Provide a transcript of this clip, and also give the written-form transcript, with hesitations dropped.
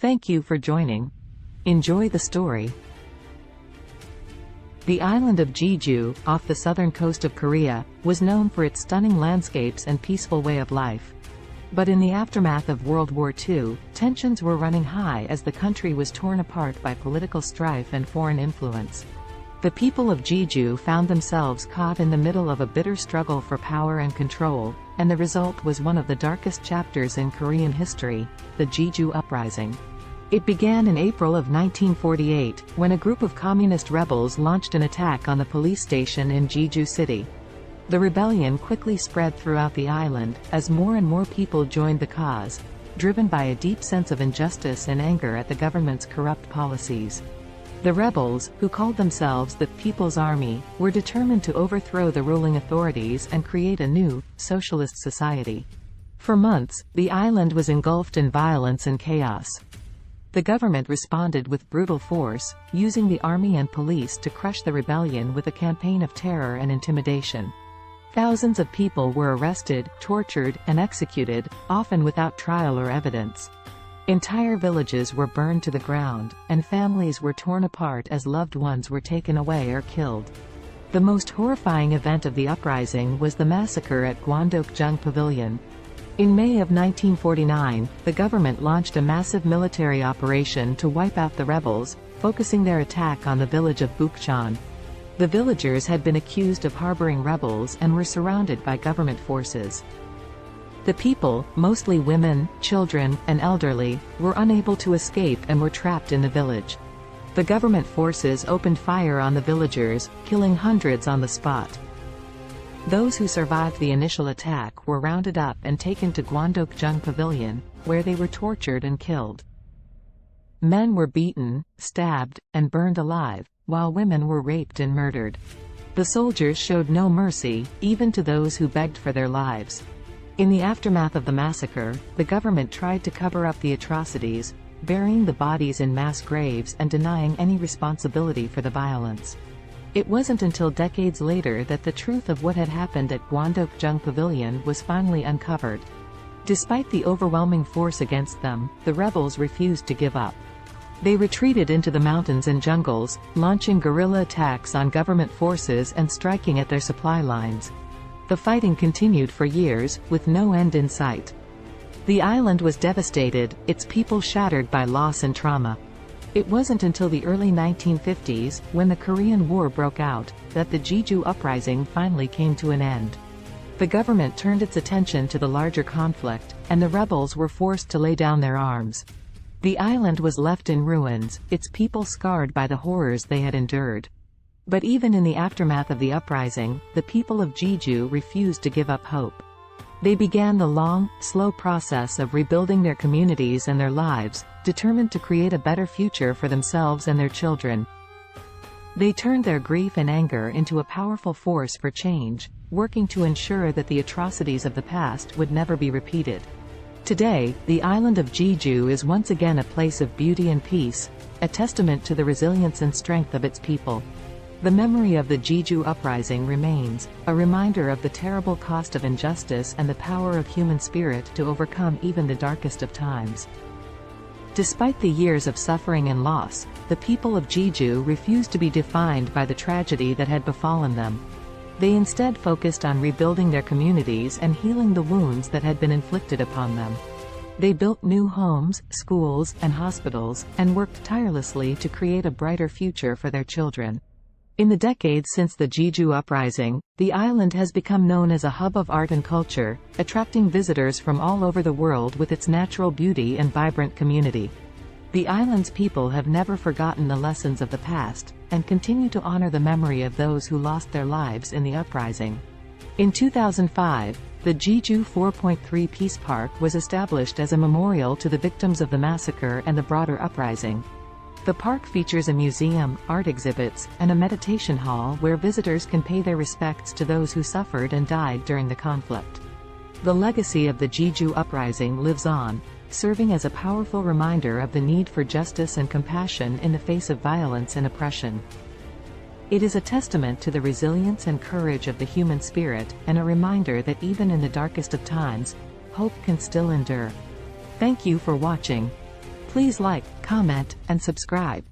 Thank you for joining. Enjoy the story. The island of Jeju, off the southern coast of Korea, was known for its stunning landscapes and peaceful way of life. But in the aftermath of World War II, tensions were running high as the country was torn apart by political strife and foreign influence. The people of Jeju found themselves caught in the middle of a bitter struggle for power and control, and the result was one of the darkest chapters in Korean history, the Jeju Uprising. It began in April of 1948, when a group of communist rebels launched an attack on the police station in Jeju City. The rebellion quickly spread throughout the island, as more and more people joined the cause, driven by a deep sense of injustice and anger at the government's corrupt policies. The rebels, who called themselves the People's Army, were determined to overthrow the ruling authorities and create a new, socialist society. For months, the island was engulfed in violence and chaos. The government responded with brutal force, using the army and police to crush the rebellion with a campaign of terror and intimidation. Thousands of people were arrested, tortured, and executed, often without trial or evidence. Entire villages were burned to the ground, and families were torn apart as loved ones were taken away or killed. The most horrifying event of the uprising was the massacre at Gwandeokjeong Pavilion. In May of 1949, the government launched a massive military operation to wipe out the rebels, focusing their attack on the village of Gwandeokjeong. The villagers had been accused of harboring rebels and were surrounded by government forces. The people, mostly women, children, and elderly, were unable to escape and were trapped in the village. The government forces opened fire on the villagers, killing hundreds on the spot. Those who survived the initial attack were rounded up and taken to Gwandeokjeong Pavilion, where they were tortured and killed. Men were beaten, stabbed, and burned alive, while women were raped and murdered. The soldiers showed no mercy, even to those who begged for their lives. In the aftermath of the massacre, the government tried to cover up the atrocities, burying the bodies in mass graves and denying any responsibility for the violence. It wasn't until decades later that the truth of what had happened at Gwandeokjeong Pavilion was finally uncovered. Despite the overwhelming force against them, the rebels refused to give up. They retreated into the mountains and jungles, launching guerrilla attacks on government forces and striking at their supply lines. The fighting continued for years, with no end in sight. The island was devastated, its people shattered by loss and trauma. It wasn't until the early 1950s, when the Korean War broke out, that the Jeju Uprising finally came to an end. The government turned its attention to the larger conflict, and the rebels were forced to lay down their arms. The island was left in ruins, its people scarred by the horrors they had endured. But even in the aftermath of the uprising, the people of Jeju refused to give up hope. They began the long, slow process of rebuilding their communities and their lives, determined to create a better future for themselves and their children. They turned their grief and anger into a powerful force for change, working to ensure that the atrocities of the past would never be repeated. Today, the island of Jeju is once again a place of beauty and peace, a testament to the resilience and strength of its people. The memory of the Jeju Uprising remains, a reminder of the terrible cost of injustice and the power of human spirit to overcome even the darkest of times. Despite the years of suffering and loss, the people of Jeju refused to be defined by the tragedy that had befallen them. They instead focused on rebuilding their communities and healing the wounds that had been inflicted upon them. They built new homes, schools, and hospitals, and worked tirelessly to create a brighter future for their children. In the decades since the Jeju Uprising, the island has become known as a hub of art and culture, attracting visitors from all over the world with its natural beauty and vibrant community. The island's people have never forgotten the lessons of the past, and continue to honor the memory of those who lost their lives in the uprising. In 2005, the Jeju 4.3 Peace Park was established as a memorial to the victims of the massacre and the broader uprising. The park features a museum, art exhibits, and a meditation hall where visitors can pay their respects to those who suffered and died during the conflict. The legacy of the Jeju Uprising lives on, serving as a powerful reminder of the need for justice and compassion in the face of violence and oppression. It is a testament to the resilience and courage of the human spirit, and a reminder that even in the darkest of times, hope can still endure. Thank you for watching. Please like, comment, and subscribe.